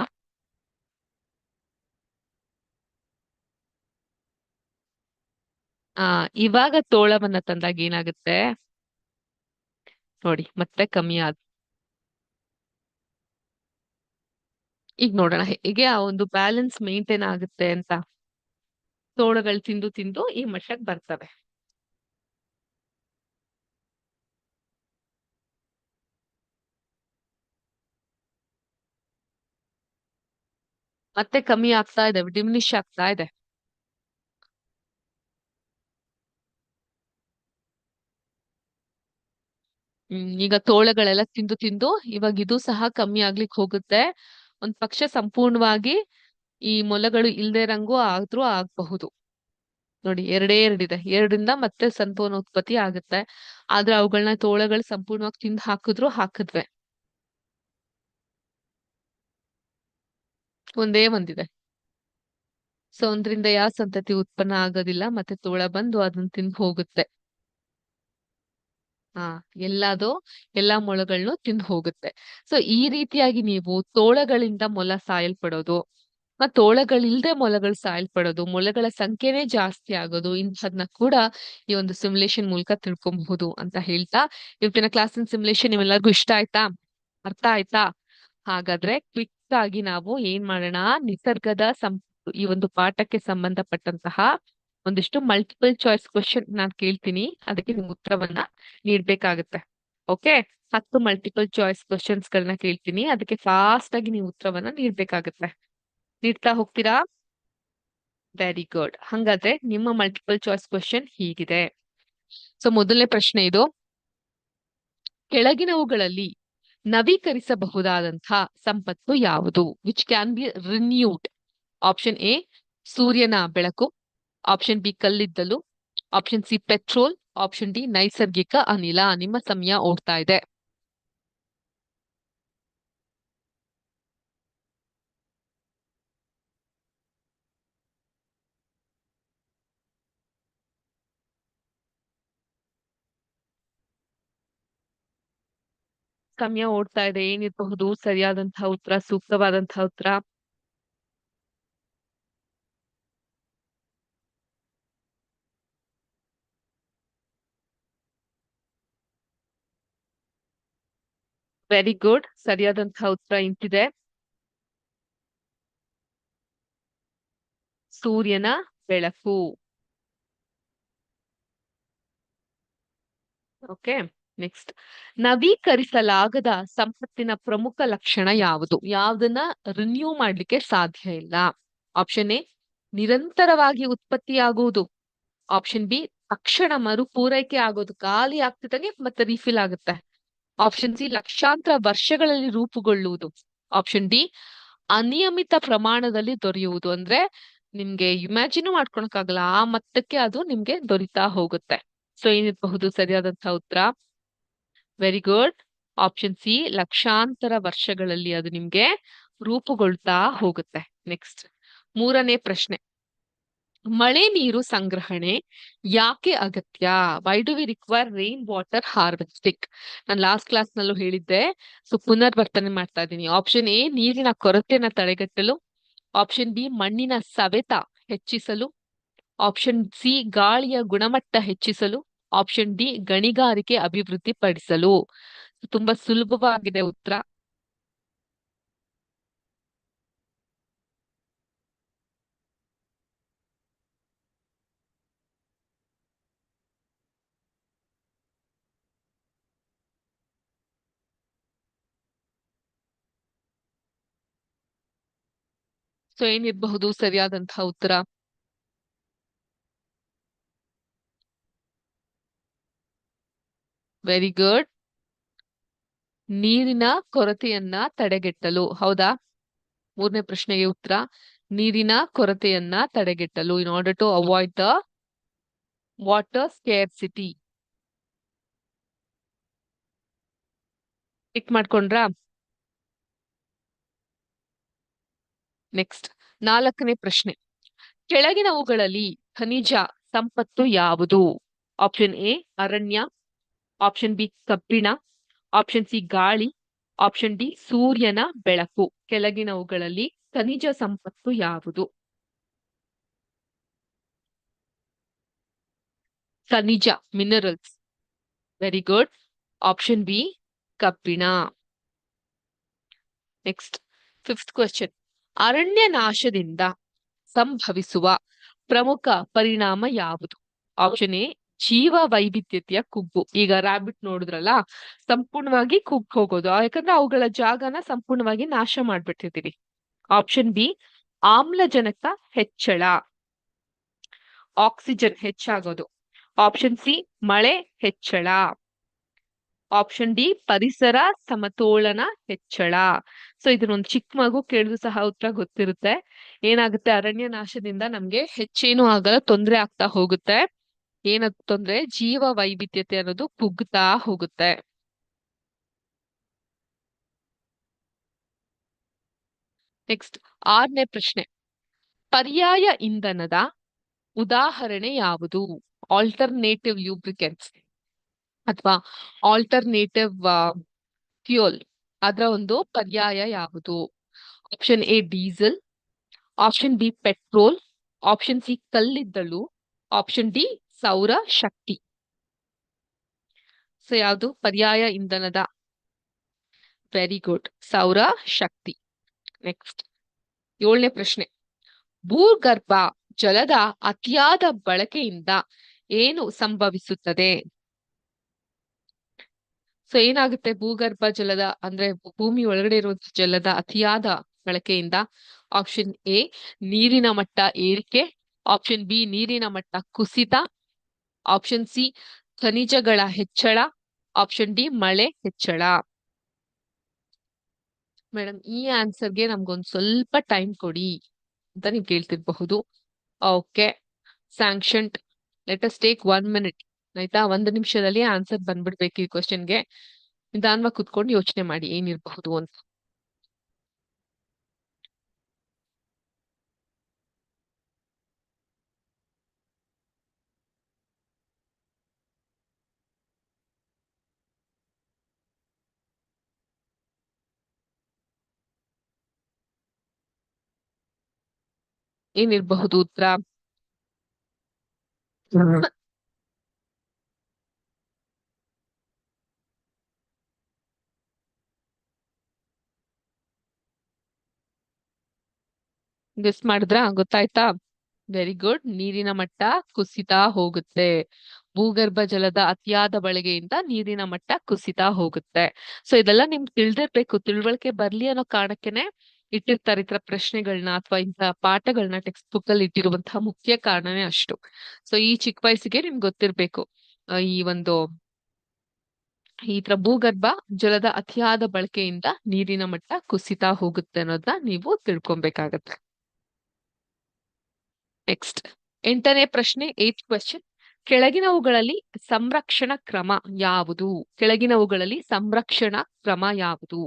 ಇವಾಗ ತೋಳವನ್ನ ತಂದಾಗ ಏನಾಗುತ್ತೆ ನೋಡಿ, ಮತ್ತೆ ಕಮ್ಮಿ ಆದ. ಈಗ ನೋಡೋಣ ಹೇಗೆ ಆ ಒಂದು ಬ್ಯಾಲೆನ್ಸ್ ಮೇಂಟೈನ್ ಆಗುತ್ತೆ ಅಂತ. ತೋಳಗಳು ತಿಂದು ತಿಂದು ಈ ಮಟ್ಟಕ್ಕೆ ಬರ್ತವೆ. ಮತ್ತೆ ಕಮ್ಮಿ ಆಗ್ತಾ ಇದೆ, ಡಿಮಿನಿಷ್ ಆಗ್ತಾ ಇದೆ. ಈಗ ತೋಳಗಳೆಲ್ಲ ತಿಂದು ತಿಂದು ಇವಾಗ ಇದು ಸಹ ಕಮ್ಮಿ ಆಗ್ಲಿಕ್ಕೆ ಹೋಗುತ್ತೆ. ಒಂದ್ ಪಕ್ಷ ಸಂಪೂರ್ಣವಾಗಿ ಈ ಮೊಲಗಳು ಇಲ್ದೇ ಇರಂಗೂ ಆದ್ರೂ ಆಗ್ಬಹುದು. ನೋಡಿ, ಎರಡಿದೆ, 2ರಿಂದ ಮತ್ತೆ ಸಂತಾನೋತ್ಪತ್ತಿ ಆಗುತ್ತೆ. ಆದ್ರೆ ಅವುಗಳನ್ನ ತೋಳಗಳು ಸಂಪೂರ್ಣವಾಗಿ ತಿಂದು ಹಾಕಿದ್ವೆ. ಒಂದೇ ಒಂದಿದೆ. ಸೊ ಒಂದ್ರಿಂದ ಯಾವ ಸಂತತಿ ಉತ್ಪನ್ನ ಆಗೋದಿಲ್ಲ, ಮತ್ತೆ ತೋಳ ಬಂದು ಅದನ್ನ ತಿಂದು ಹೋಗುತ್ತೆ. ಹಾ, ಎಲ್ಲಾ ಮೊಲಗಳನ್ನು ತಿಂದು ಹೋಗುತ್ತೆ. ಸೊ ಈ ರೀತಿಯಾಗಿ ನೀವು ತೋಳಗಳಿಂದ ಮೊಲ ಸಾಯಲ್ಪಡೋದು, ಮತ್ತ್ ತೋಳಗಳಿಲ್ದೆ ಮೊಲಗಳು ಸಾಯಲ್ಪಡೋದು, ಮೊಲಗಳ ಸಂಖ್ಯೆನೇ ಜಾಸ್ತಿ ಆಗೋದು, ಇಂಥದ್ನ ಕೂಡ ಈ ಒಂದು ಸಿಮ್ಯುಲೇಷನ್ ಮೂಲಕ ತಿಳ್ಕೊಬಹುದು ಅಂತ ಹೇಳ್ತಾ, ಇವತ್ತಿನ ಕ್ಲಾಸಿನ ಸಿಮ್ಯುಲೇಷನ್ ನಿಮ್ಮೆಲ್ಲರಿಗೂ ಇಷ್ಟ ಆಯ್ತಾ? ಅರ್ಥ ಆಯ್ತಾ? ಹಾಗಾದ್ರೆ ಕ್ವಿಕ್ ಆಗಿ ನಾವು ಏನ್ ಮಾಡೋಣ, ನಿಸರ್ಗದ ಈ ಒಂದು ಪಾಠಕ್ಕೆ ಸಂಬಂಧಪಟ್ಟಂತಹ ಒಂದಿಷ್ಟು ಮಲ್ಟಿಪಲ್ ಚಾಯ್ಸ್ ಕ್ವಶನ್ ನಾನ್ ಕೇಳ್ತೀನಿ, ಅದಕ್ಕೆ ನಿಮ್ ಉತ್ತರವನ್ನ ನೀಡ್ಬೇಕಾಗತ್ತೆ. ಓಕೆ? 10 ಮಲ್ಟಿಪಲ್ ಚಾಯ್ಸ್ ಕ್ವಶನ್ಸ್ ಗಳನ್ನ ಕೇಳ್ತೀನಿ, ಅದಕ್ಕೆ ಫಾಸ್ಟ್ ಆಗಿ ನೀವು ಉತ್ತರವನ್ನ ನೀಡ್ಬೇಕಾಗತ್ತೆ. ನೀಡ್ತಾ ಹೋಗ್ತೀರಾ? Very good. ಹಂಗಾದ್ರೆ ನಿಮ್ಮ ಮಲ್ಟಿಪಲ್ ಚಾಯ್ಸ್ ಕ್ವಶನ್ ಹೀಗಿದೆ. ಸೊ ಮೊದಲನೇ ಪ್ರಶ್ನೆ ಇದು, ಕೆಳಗಿನವುಗಳಲ್ಲಿ ನವೀಕರಿಸಬಹುದಾದಂತಹ ಸಂಪತ್ತು ಯಾವುದು? Which can be renewed. Option A ಸೂರ್ಯನ ಬೆಳಕು, ಆಪ್ಷನ್ ಬಿ ಕಲ್ಲಿದ್ದಲು, option C petrol, option D ನೈಸರ್ಗಿಕ ಅನಿಲ. ನಿಮ್ಮ ಸಮಯ ಓಡ್ತಾ ಇದೆ. ಸಮಯ ಓಡ್ತಾ ಇದೆ. ಏನಿರಬಹುದು ಸರಿಯಾದಂತಹ ಉತ್ತರ, ಸೂಕ್ತವಾದಂತಹ ಉತ್ತರ? Very good. ಸರಿಯಾದಂತಹ ಉತ್ತರ ಇಂತಿದೆ. ಸೂರ್ಯನ ಬೆಳಕು. Okay, next. ನವೀಕರಿಸಲಾಗದ ಸಂಪತ್ತಿನ ಪ್ರಮುಖ ಲಕ್ಷಣ ಯಾವುದು? ಯಾವ್ದನ್ನ ರಿನ್ಯೂ ಮಾಡ್ಲಿಕ್ಕೆ ಸಾಧ್ಯ ಇಲ್ಲ? ಆಪ್ಷನ್ ಎ ನಿರಂತರವಾಗಿ ಉತ್ಪತ್ತಿಯಾಗುವುದು. ಆಪ್ಷನ್ ಬಿ ತಕ್ಷಣ ಮರು ಪೂರೈಕೆ ಆಗೋದು, ಖಾಲಿ ಆಗ್ತಿದ್ದಂಗೆ ಮತ್ತೆ ರೀಫಿಲ್ ಆಗುತ್ತೆ. ಆಪ್ಷನ್ ಸಿ ಲಕ್ಷಾಂತರ ವರ್ಷಗಳಲ್ಲಿ ರೂಪುಗೊಳ್ಳುವುದು. ಆಪ್ಷನ್ ಡಿ ಅನಿಯಮಿತ ಪ್ರಮಾಣದಲ್ಲಿ ದೊರೆಯುವುದು. ಅಂದ್ರೆ ನಿಮ್ಗೆ ಇಮ್ಯಾಜಿನ್ ಮಾಡ್ಕೊಳಕ್ಕಾಗಲ್ಲ, ಆ ಮಟ್ಟಕ್ಕೆ ಅದು ನಿಮ್ಗೆ ದೊರೀತಾ ಹೋಗುತ್ತೆ. ಸೊ ಏನಿರಬಹುದು ಸರಿಯಾದಂತಹ ಉತ್ತರ? Very good. ಆಪ್ಷನ್ ಸಿ ಲಕ್ಷಾಂತರ ವರ್ಷಗಳಲ್ಲಿ ಅದು ನಿಮ್ಗೆ ರೂಪುಗೊಳ್ತಾ ಹೋಗುತ್ತೆ. ನೆಕ್ಸ್ಟ್, ಮೂರನೇ ಪ್ರಶ್ನೆ. ಮಳೆ ನೀರು ಸಂಗ್ರಹಣೆ ಯಾಕೆ ಅಗತ್ಯ? Why do we require rain water harvesting? ನಾನು ಲಾಸ್ಟ್ ಕ್ಲಾಸ್ ನಲ್ಲೂ ಹೇಳಿದ್ದೆ, ಸೊ ಪುನರ್ವರ್ತನೆ ಮಾಡ್ತಾ ಇದ್ದೀನಿ. ಆಪ್ಷನ್ ಎ ನೀರಿನ ಕೊರತೆಯನ್ನ ತಡೆಗಟ್ಟಲು. ಆಪ್ಷನ್ ಬಿ ಮಣ್ಣಿನ ಸವೆತ ಹೆಚ್ಚಿಸಲು. ಆಪ್ಷನ್ ಸಿ ಗಾಳಿಯ ಗುಣಮಟ್ಟ ಹೆಚ್ಚಿಸಲು. ಆಪ್ಷನ್ ಡಿ ಗಣಿಗಾರಿಕೆ ಅಭಿವೃದ್ಧಿ ಪಡಿಸಲು. ತುಂಬಾ ಸುಲಭವಾಗಿದೆ ಉತ್ತರ. ಸೊ ಏನಿರಬಹುದು ಸರಿಯಾದಂತಹ ಉತ್ತರ? Very good. ನೀರಿನ ಕೊರತೆಯನ್ನ ತಡೆಗಟ್ಟಲು. ಹೌದಾ? ಮೂರನೇ ಪ್ರಶ್ನೆಗೆ ಉತ್ತರ ನೀರಿನ ಕೊರತೆಯನ್ನ ತಡೆಗಟ್ಟಲು. In order to avoid the water scarcity. Tick ಮಾಡ್ಕೊಂಡ್ರಾ? ನೆಕ್ಸ್ಟ್, ನಾಲ್ಕನೇ ಪ್ರಶ್ನೆ. ಕೆಳಗಿನವುಗಳಲ್ಲಿ ಖನಿಜ ಸಂಪತ್ತು ಯಾವುದು? ಆಪ್ಷನ್ ಎ ಅರಣ್ಯ. ಆಪ್ಷನ್ ಬಿ ಕಬ್ಬಿಣ. ಆಪ್ಷನ್ ಸಿ ಗಾಳಿ. ಆಪ್ಷನ್ ಡಿ ಸೂರ್ಯನ ಬೆಳಕು. ಕೆಳಗಿನವುಗಳಲ್ಲಿ ಖನಿಜ ಸಂಪತ್ತು ಯಾವುದು? ಖನಿಜ, minerals. Very good. Option B ಕಬ್ಬಿಣ. Next, fifth question. ಅರಣ್ಯ ನಾಶದಿಂದ ಸಂಭವಿಸುವ ಪ್ರಮುಖ ಪರಿಣಾಮ ಯಾವುದು? ಆಪ್ಷನ್ ಎ ಜೀವ ವೈವಿಧ್ಯತೆಯ ಕುಗ್ಗು. ಈಗ ರಾಬಿಟ್ ನೋಡಿದ್ರಲ್ಲ, ಸಂಪೂರ್ಣವಾಗಿ ಕುಗ್ಗ್ ಹೋಗೋದು, ಯಾಕಂದ್ರೆ ಅವುಗಳ ಜಾಗನ ಸಂಪೂರ್ಣವಾಗಿ ನಾಶ ಮಾಡ್ಬಿಟ್ಟಿದೀವಿ. ಆಪ್ಷನ್ ಬಿ ಆಮ್ಲಜನಕ ಹೆಚ್ಚಳ, ಆಕ್ಸಿಜನ್ ಹೆಚ್ಚಾಗೋದು. ಆಪ್ಷನ್ ಸಿ ಮಳೆ ಹೆಚ್ಚಳ. ಆಪ್ಷನ್ ಡಿ ಪರಿಸರ ಸಮತೋಲನ ಹೆಚ್ಚಳ. ಸೊ ಇದನ್ನೊಂದು ಚಿಕ್ಕ ಮಗು ಕೇಳಿದ್ರು ಸಹ ಉತ್ತರ ಗೊತ್ತಿರುತ್ತೆ. ಏನಾಗುತ್ತೆ? ಅರಣ್ಯ ನಾಶದಿಂದ ನಮ್ಗೆ ಹೆಚ್ಚೇನು ಆಗಲ್ಲ, ತೊಂದರೆ ಆಗ್ತಾ ಹೋಗುತ್ತೆ. ಏನದು ತೊಂದ್ರೆ? ಜೀವ ವೈವಿಧ್ಯತೆ ಅನ್ನೋದು ಕುಗ್ತಾ ಹೋಗುತ್ತೆ. ನೆಕ್ಸ್ಟ್, ಆರನೇ ಪ್ರಶ್ನೆ. ಪರ್ಯಾಯ ಇಂಧನದ ಉದಾಹರಣೆ ಯಾವುದು? ಆಲ್ಟರ್ನೇಟಿವ್ ಲ್ಯೂಬ್ರಿಕೆಂಟ್ಸ್ ಅಥವಾ ಆಲ್ಟರ್ನೇಟಿವ್ ಫ್ಯೂಯಲ್, ಅದರ ಒಂದು ಪರ್ಯಾಯ ಯಾವುದು? Option A diesel. Option B petrol. Option C ಕಲ್ಲಿದ್ದಲು. ಆಪ್ಷನ್ ಡಿ ಸೌರ ಶಕ್ತಿ. ಸೊ ಯಾವುದು ಪರ್ಯಾಯ ಇಂಧನದ? ವೆರಿ ಗುಡ್, ಸೌರ ಶಕ್ತಿ. ನೆಕ್ಸ್ಟ್, ಏಳನೇ ಪ್ರಶ್ನೆ. ಭೂಗರ್ಭ ಜಲದ ಅತಿಯಾದ ಬಳಕೆಯಿಂದ ಏನು ಸಂಭವಿಸುತ್ತದೆ? ಸೊ ಏನಾಗುತ್ತೆ ಭೂಗರ್ಭ ಜಲದ ಅಂದ್ರೆ ಭೂಮಿ ಒಳಗಡೆ ಇರುವಂತಹ ಜಲದ ಅತಿಯಾದ ಬಳಕೆಯಿಂದ? ಆಪ್ಷನ್ ಎ ನೀರಿನ ಮಟ್ಟ ಏರಿಕೆ. ಆಪ್ಷನ್ ಬಿ ನೀರಿನ ಮಟ್ಟ ಕುಸಿತ. ಆಪ್ಷನ್ ಸಿ ಖನಿಜಗಳ ಹೆಚ್ಚಳ. ಆಪ್ಷನ್ ಡಿ ಮಳೆ ಹೆಚ್ಚಳ. ಮೇಡಮ್ ಈ ಆನ್ಸರ್ಗೆ ನಮ್ಗೊಂದು ಸ್ವಲ್ಪ ಟೈಮ್ ಕೊಡಿ ಅಂತ ನೀವು ಕೇಳ್ತಿರ್ಬಹುದು. Okay, sanctioned. Let us take 1 minute. ಆಯ್ತಾ? 1 ನಿಮಿಷದಲ್ಲಿ ಆನ್ಸರ್ ಬಂದ್ಬಿಡ್ಬೇಕು ಈ ಕ್ವಶನ್ಗೆ. ನಿಧಾನವಾಗಿ ಕುತ್ಕೊಂಡು ಯೋಚನೆ ಮಾಡಿ ಏನಿರಬಹುದು ಅಂತ. ಏನಿರಬಹುದು ಉತ್ತರ? ಗೆಸ್ ಮಾಡಿದ್ರಾ? ಗೊತ್ತಾಯ್ತಾ? Very good. ನೀರಿನ ಮಟ್ಟ ಕುಸಿತಾ ಹೋಗುತ್ತೆ. ಭೂಗರ್ಭ ಜಲದ ಅತಿಯಾದ ಬಳಕೆಯಿಂದ ನೀರಿನ ಮಟ್ಟ ಕುಸಿತಾ ಹೋಗುತ್ತೆ. ಸೊ ಇದೆಲ್ಲ ನಿಮ್ಗೆ ತಿಳಿದಿರ್ಬೇಕು, ತಿಳುವಳಿಕೆ ಬರ್ಲಿ ಅನ್ನೋ ಕಾರಣಕ್ಕೆನೆ ಇಟ್ಟಿರ್ತಾರೆ ಈ ತರ ಪ್ರಶ್ನೆಗಳನ್ನ ಅಥವಾ ಇಂಥ ಪಾಠಗಳನ್ನ ಟೆಕ್ಸ್ಟ್ ಬುಕ್ ಅಲ್ಲಿ ಇಟ್ಟಿರುವಂತಹ ಮುಖ್ಯ ಕಾರಣನೇ ಅಷ್ಟು. ಸೊ ಈ ಚಿಕ್ಕ ವಯಸ್ಸಿಗೆ ನಿಮ್ಗೆ ಗೊತ್ತಿರ್ಬೇಕು ಈ ಒಂದು ಈ ತರ ಭೂಗರ್ಭ ಜಲದ ಅತಿಯಾದ ಬಳಕೆಯಿಂದ ನೀರಿನ ಮಟ್ಟ ಕುಸಿತಾ ಹೋಗುತ್ತೆ ಅನ್ನೋದನ್ನ ನೀವು ತಿಳ್ಕೊಬೇಕಾಗತ್ತೆ. ನೆಕ್ಸ್ಟ್ 8ನೇ ಪ್ರಶ್ನೆ, 8th ಕ್ವೆಶ್ಚನ್. ಕೆಳಗಿನವುಗಳಲ್ಲಿ ಸಂರಕ್ಷಣಾ ಕ್ರಮ ಯಾವುದು? ಕೆಳಗಿನವುಗಳಲ್ಲಿ ಸಂರಕ್ಷಣಾ ಕ್ರಮ ಯಾವುದು?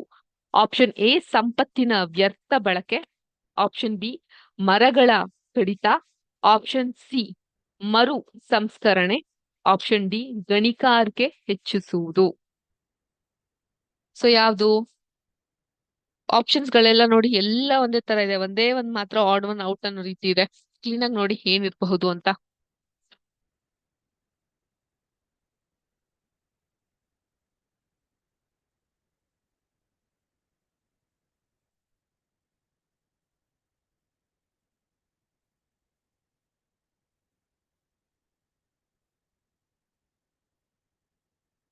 ಆಪ್ಷನ್ ಎ ಸಂಪತ್ತಿನ ವ್ಯರ್ಥ ಬಳಕೆ, ಆಪ್ಷನ್ ಬಿ ಮರಗಳ ಕಡಿತ, ಆಪ್ಷನ್ ಸಿ ಮರು ಸಂಸ್ಕರಣೆ, ಆಪ್ಷನ್ ಡಿ ಗಣಿಗಾರಿಕೆ ಹೆಚ್ಚಿಸುವುದು. ಸೊ ಯಾವುದು? ಆಪ್ಷನ್ಸ್ ಗಳೆಲ್ಲ ನೋಡಿ ಎಲ್ಲ ಒಂದೇ ತರ ಇದೆ, ಒಂದೇ ಒಂದ್ ಮಾತ್ರ ಆಡ್ ಒನ್ ಔಟ್ ಅನ್ನೋ ರೀತಿ ಇದೆ. ಕ್ಲೀನ್ ಆಗಿ ನೋಡಿ ಏನಿರಬಹುದು ಅಂತ.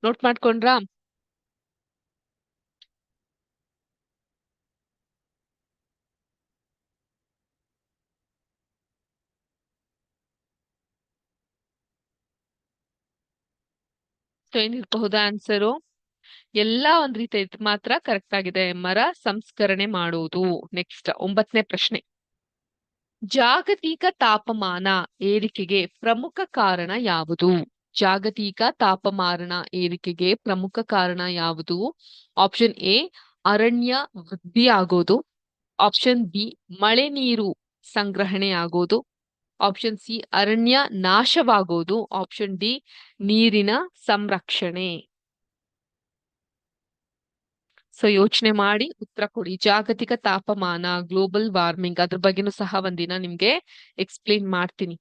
ನೋಟ್ ಮಾಡ್ಕೊಂಡ್ರಾ? ಸೊ ಏನಿರಬಹುದು ಆನ್ಸರು? ಎಲ್ಲಾ ಒಂದ್ ರೀತಿ ಇದ್ ಮಾತ್ರ ಕರೆಕ್ಟ್ ಆಗಿದೆ. ಮರ ಸಂಸ್ಕರಣೆ ಮಾಡುವುದು. ನೆಕ್ಸ್ಟ್ 9ನೇ ಪ್ರಶ್ನೆ. ಜಾಗತಿಕ ತಾಪಮಾನ ಏರಿಕೆಗೆ ಪ್ರಮುಖ ಕಾರಣ ಯಾವುದು? ಜಾಗತಿಕ ತಾಪಮಾನ ಏರಿಕೆಗೆ ಪ್ರಮುಖ ಕಾರಣ ಯಾವುದು? ಆಪ್ಷನ್ ಎ ಅರಣ್ಯ ವೃದ್ಧಿ ಆಗೋದು, ಆಪ್ಷನ್ ಬಿ ಮಳೆ ನೀರು ಸಂಗ್ರಹಣೆ ಆಗೋದು, ಆಪ್ಷನ್ ಸಿ ಅರಣ್ಯ ನಾಶವಾಗೋದು, ಆಪ್ಷನ್ ಡಿ ನೀರಿನ ಸಂರಕ್ಷಣೆ. ಸೊ ಯೋಚನೆ ಮಾಡಿ ಉತ್ತರ ಕೊಡಿ. ಜಾಗತಿಕ ತಾಪಮಾನ, ಗ್ಲೋಬಲ್ ವಾರ್ಮಿಂಗ್, ಅದ್ರ ಬಗ್ಗೆನೂ ಸಹ ಒಂದಿನ ನಿಮ್ಗೆ ಎಕ್ಸ್ಪ್ಲೇನ್ ಮಾಡ್ತೀನಿ.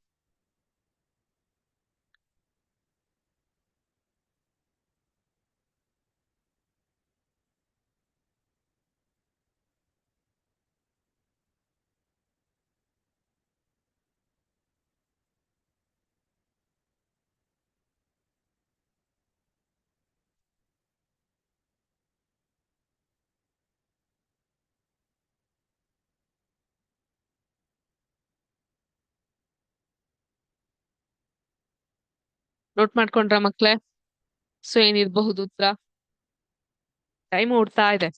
ನೋಟ್ ಮಾಡ್ಕೊಂಡ್ರ ಮಕ್ಳೇ? ಸೊ ಏನಿರಬಹುದು ಉತ್ತರ? ಟೈಮ್ ಓಡ್ತಾ ಇದೆ.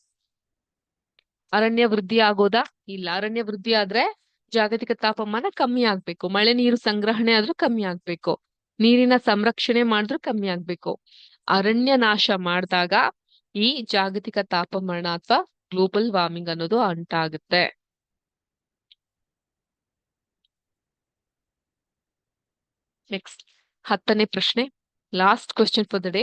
ಅರಣ್ಯ ವೃದ್ಧಿ ಆಗೋದಾ? ಇಲ್ಲ. ಅರಣ್ಯ ವೃದ್ಧಿ ಆದ್ರೆ ಜಾಗತಿಕ ತಾಪಮಾನ ಕಮ್ಮಿ ಆಗ್ಬೇಕು, ಮಳೆ ನೀರು ಸಂಗ್ರಹಣೆ ಆದ್ರೂ ಕಮ್ಮಿ ಆಗ್ಬೇಕು, ನೀರಿನ ಸಂರಕ್ಷಣೆ ಮಾಡಿದ್ರೂ ಕಮ್ಮಿ ಆಗ್ಬೇಕು. ಅರಣ್ಯ ನಾಶ ಮಾಡಿದಾಗ ಈ ಜಾಗತಿಕ ತಾಪಮಾನ ಅಥವಾ ಗ್ಲೋಬಲ್ ವಾರ್ಮಿಂಗ್ ಅನ್ನೋದು ಅಂಟಾಗುತ್ತೆ. ನೆಕ್ಸ್ಟ್ 10ನೇ ಪ್ರಶ್ನೆ, last question for the day.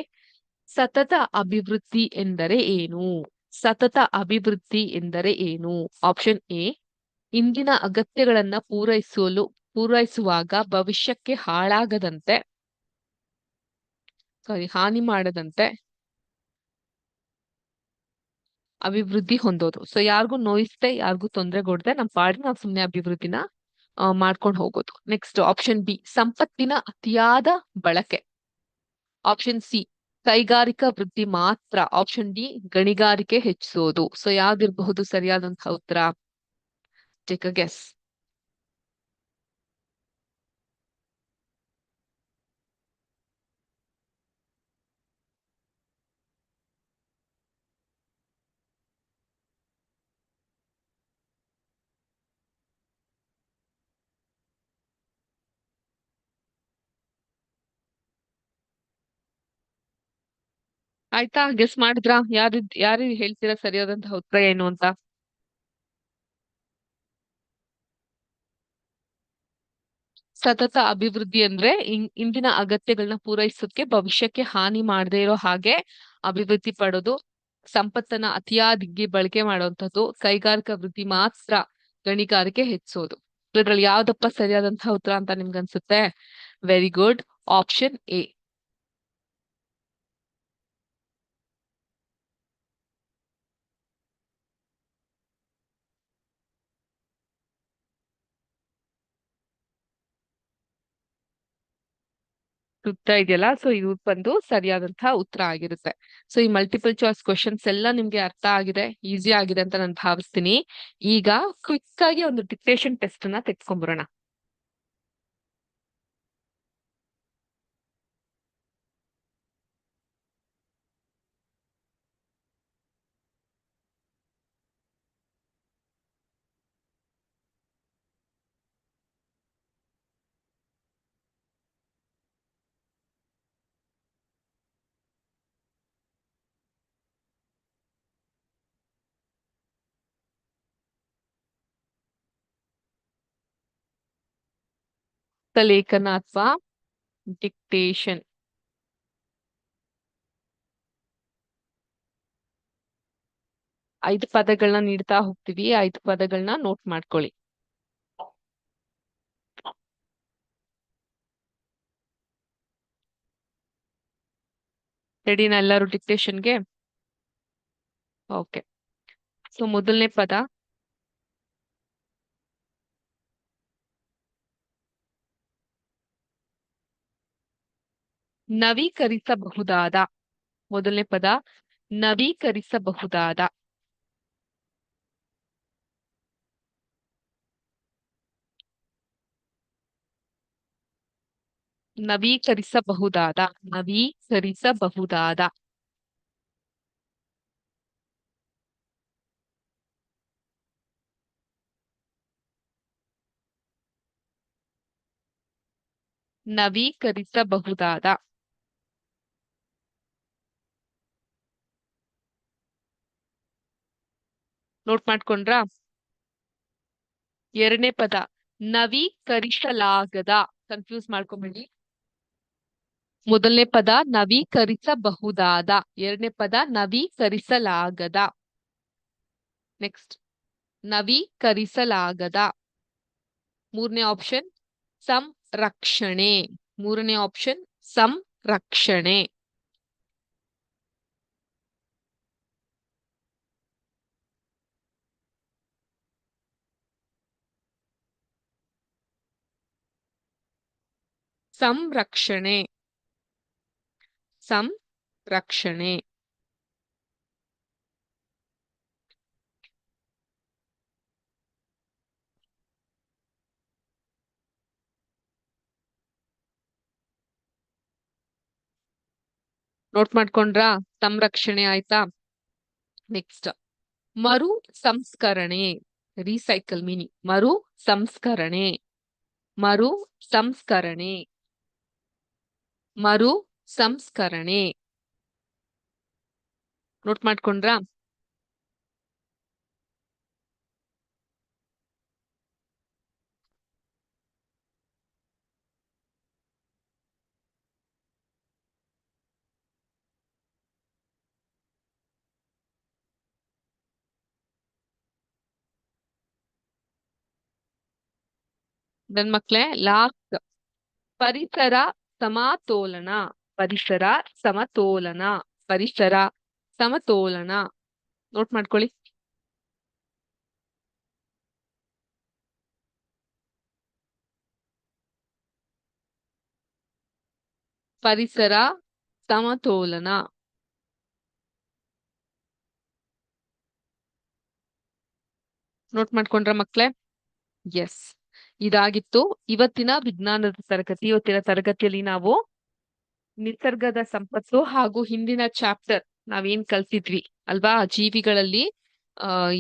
ಸತತ ಅಭಿವೃದ್ಧಿ ಎಂದರೆ ಏನು? ಸತತ ಅಭಿವೃದ್ಧಿ ಎಂದರೆ ಏನು? ಆಪ್ಷನ್ ಎ ಇಂದಿನ ಅಗತ್ಯಗಳನ್ನ ಪೂರೈಸುವಾಗ ಭವಿಷ್ಯಕ್ಕೆ ಹಾನಿ ಮಾಡದಂತೆ ಅಭಿವೃದ್ಧಿ ಹೊಂದೋದು. ಸೊ ಯಾರಿಗೂ ನೋಯಿಸ್ದೆ, ಯಾರಿಗೂ ತೊಂದರೆ ಕೊಡದೆ ನಮ್ಮ ಪಾಡಿಗೆ ನಾವು ಸುಮ್ನೆ ಅಭಿವೃದ್ಧಿನ ಮಾಡ್ಕೊಂಡು ಹೋಗೋದು. ನೆಕ್ಸ್ಟ್ ಆಪ್ಷನ್ ಬಿ ಸಂಪತ್ತಿನ ಅತಿಯಾದ ಬಳಕೆ, ಆಪ್ಷನ್ ಸಿ ಕೈಗಾರಿಕಾ ವೃದ್ಧಿ ಮಾತ್ರ, ಆಪ್ಷನ್ ಡಿ ಗಣಿಗಾರಿಕೆ ಹೆಚ್ಚಿಸೋದು. ಸೊ ಯಾವ್ದಿರಬಹುದು ಸರಿಯಾದಂತಹ ಉತ್ತರ? Take a guess. ಆಯ್ತಾ? ಗೆಸ್ ಮಾಡಿದ್ರಾ? ಯಾರು ಹೇಳ್ತೀರಾ ಸರಿಯಾದಂತಹ ಉತ್ತರ ಏನು ಅಂತ? ಸತತ ಅಭಿವೃದ್ಧಿ ಅಂದ್ರೆ ಇಂದಿನ ಅಗತ್ಯಗಳನ್ನ ಪೂರೈಸೋಕೆ ಭವಿಷ್ಯಕ್ಕೆ ಹಾನಿ ಮಾಡದೇ ಇರೋ ಹಾಗೆ ಅಭಿವೃದ್ಧಿ ಪಡೋದು, ಸಂಪತ್ತನ್ನ ಅತಿಯಾಗಿ ಬಳಕೆ ಮಾಡುವಂಥದ್ದು, ಕೈಗಾರಿಕಾ ವೃದ್ಧಿ ಮಾತ್ರ, ಗಣಿಗಾರಿಕೆ ಹೆಚ್ಚಿಸೋದು. ಇದ್ರಲ್ಲಿ ಯಾವ್ದಪ್ಪ ಸರಿಯಾದಂತಹ ಉತ್ತರ ಅಂತ ನಿಮ್ಗೆ ಅನ್ಸುತ್ತೆ? Very good. Option A. ಉತ್ತರ ಇದೆಯಲ್ಲ, ಸೊ ಇದು ಬಂದು ಸರಿಯಾದಂತಹ ಉತ್ತರ ಆಗಿರುತ್ತೆ. ಸೊ ಈ ಮಲ್ಟಿಪಲ್ ಚಾಯ್ಸ್ ಕ್ವಶನ್ಸ್ ಎಲ್ಲ ನಿಮ್ಗೆ ಅರ್ಥ ಆಗಿದೆ, ಈಸಿ ಆಗಿದೆ ಅಂತ ನಾನು ಭಾವಿಸ್ತೀನಿ. ಈಗ ಕ್ವಿಕ್ ಆಗಿ ಒಂದು ಡಿಕ್ಟೇಷನ್ ಟೆಸ್ಟ್ ಅನ್ನ ತೆಗೆದುಕೊಂಡ್ಬರೋಣ. ಲೇಖನ ಅಥವಾ ಡಿಕ್ಟೇಷನ್. ಐದು ಪದಗಳನ್ನ ನೀಡ್ತಾ ಹೋಗ್ತೀವಿ, 5 ಪದಗಳನ್ನ ನೋಟ್ ಮಾಡ್ಕೊಳ್ಳಿ. ರೆಡಿನಾ ಎಲ್ಲರೂ ಡಿಕ್ಟೇಷನ್ಗೆ? ಓಕೆ. ಸೊ ಮೊದಲನೇ ಪದ ನವೀಕರಿಸಬಹುದಾದ. ಮೊದಲನೇ ಪದ ನವೀಕರಿಸಬಹುದಾದ. ನವೀಕರಿಸಬಹುದಾದ. ನವೀಕರಿಸಬಹುದಾದ. ನವೀಕರಿಸಬಹುದಾದ. ನೋಟ್ ಮಾಡ್ಕೊಂಡ್ರಾ? ಎರಡನೇ ಪದ ನವೀಕರಿಸಲಾಗದ. ಕನ್ಫ್ಯೂಸ್ ಮಾಡ್ಕೊಂಬೇಡಿ. ಮೊದಲನೇ ಪದ ನವೀಕರಿಸಬಹುದಾದ, ಎರಡನೇ ಪದ ನವೀಕರಿಸಲಾಗದ. ನೆಕ್ಸ್ಟ್ ನವೀಕರಿಸಲಾಗದ. ಮೂರನೇ ಆಪ್ಷನ್ ಸಂರಕ್ಷಣೆ. ಮೂರನೇ ಆಪ್ಷನ್ ಸಂರಕ್ಷಣೆ. ಸಂರಕ್ಷಣೆ. ಸಂರಕ್ಷಣೆ. ನೋಟ್ ಮಾಡ್ಕೊಂಡ್ರಾ? ಸಂರಕ್ಷಣೆ ಆಯ್ತಾ? ನೆಕ್ಸ್ಟ್ ಮರು ಸಂಸ್ಕರಣೆ. ರೀಸೈಕಲ್ ಮೀನಿಂಗ್ ಮರು ಸಂಸ್ಕರಣೆ. ಮರು ಸಂಸ್ಕರಣೆ. ಮರು ಸಂಸ್ಕರಣೆ. ನೋಟ್ ಮಾಡ್ಕೊಂಡ್ರಾ? ನನ್ ಮಕ್ಳೇ ಲಾಸ್ಟ್ ಪರಿಸರ ಸಮತೋಲನ. ಪರಿಸರ ಸಮತೋಲನ. ಪರಿಸರ ಸಮತೋಲನ. ನೋಟ್ ಮಾಡ್ಕೊಳ್ಳಿ. ಪರಿಸರ ಸಮತೋಲನ. ನೋಟ್ ಮಾಡ್ಕೊಂಡ್ರ ಮಕ್ಳೇ? ಎಸ್, ಇದಾಗಿತ್ತು ಇವತ್ತಿನ ವಿಜ್ಞಾನದ ತರಗತಿ. ಇವತ್ತಿನ ತರಗತಿಯಲ್ಲಿ ನಾವು ನಿಸರ್ಗದ ಸಂಪತ್ತು ಹಾಗೂ ಹಿಂದಿನ ಚಾಪ್ಟರ್ ನಾವೇನ್ ಕಲ್ತಿದ್ವಿ ಅಲ್ವಾ, ಜೀವಿಗಳಲ್ಲಿ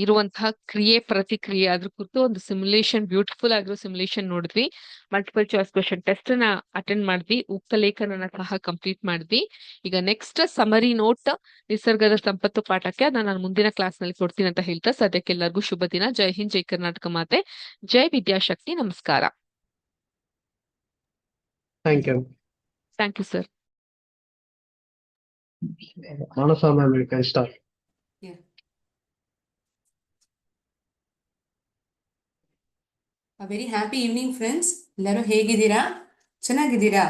ಇರುವಂತಹ ಕ್ರಿಯೆ ಪ್ರತಿಕ್ರಿಯೆ ಅದ್ರ ಕುರಿತು ಒಂದು ಸಿಮ್ಯುಲೇಷನ್, ಬ್ಯೂಟಿಫುಲ್ ಆಗಿರೋ ಸಿಮ್ಯುಲೇಷನ್ ನೋಡಿದ್ವಿ. ಮಲ್ಟಿಪಲ್ ಚಾಯ್ಸ್ ಕ್ವೆಶ್ಚನ್ ಟೆಸ್ಟ್ ನ ಅಟೆಂಡ್ ಮಾಡಿದ್ವಿ. ಉಕ್ತ ಲೇಖನನ ಸಹ ಕಂಪ್ಲೀಟ್ ಮಾಡಿದ್ವಿ. ಈಗ ನೆಕ್ಸ್ಟ್ ಸಮರಿ ನೋಟ್ ನಿಸರ್ಗದ ಸಂಪತ್ತು ಪಾಠಕ್ಕೆ ನಾನು ಮುಂದಿನ ಕ್ಲಾಸ್ ನಲ್ಲಿ ಕೊಡ್ತೀನಿ ಅಂತ ಹೇಳ್ತಾ ಸದ್ಯಕ್ಕೆ ಎಲ್ಲರಿಗೂ ಶುಭ ದಿನ. ಜೈ ಹಿಂದ್, ಜೈ ಕರ್ನಾಟಕ ಮಾತೆ, ಜೈ ವಿದ್ಯಾಶಕ್ತಿ. ನಮಸ್ಕಾರ. Thank you. Thank you sir. Manasa ma'am, you can start. Yeah. A very happy evening, friends. ಎಲ್ಲರೂ ಹೇಗಿದ್ದೀರಾ? ಚೆನ್ನಾಗಿದ್ದೀರಾ?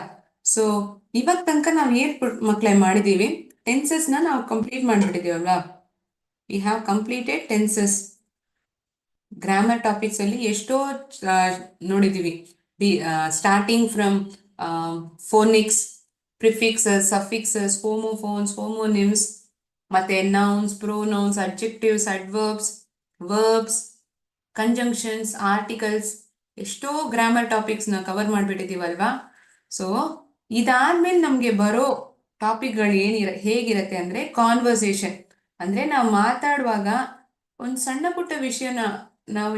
ಸೊ ಇವತ್ತು ತನಕ ನಾವು ಏನ್ ಮಕ್ಕಳೇ ಮಾಡಿದೀವಿ, ಟೆನ್ಸಸ್ ನಾವು ಕಂಪ್ಲೀಟ್ ಮಾಡಿಬಿಟ್ಟಿದೀವಲ್ವಾ? We have completed tenses. Grammar topics ಅಲ್ಲಿ ಎಷ್ಟೋ ನೋಡಿದೀವಿ. Starting from phonics, prefixes, suffixes, homophones, homonyms, ಮತ್ತೆ nouns, pronouns, adjectives, adverbs, verbs, conjunctions, articles, ಎಷ್ಟೋ ಗ್ರಾಮರ್ ಟಾಪಿಕ್ಸ್ನ ಕವರ್ ಮಾಡಿಬಿಟ್ಟಿದ್ದೀವಲ್ವಾ. ಸೊ ಇದಾದ್ಮೇಲೆ ನಮಗೆ ಬರೋ ಟಾಪಿಕ್ಗಳು ಹೇಗಿರತ್ತೆ ಅಂದರೆ ಕಾನ್ವರ್ಸೇಷನ್. ಅಂದರೆ ನಾವು ಮಾತಾಡುವಾಗ ಒಂದು ಸಣ್ಣ ಪುಟ್ಟ ವಿಷಯನ ನಾವು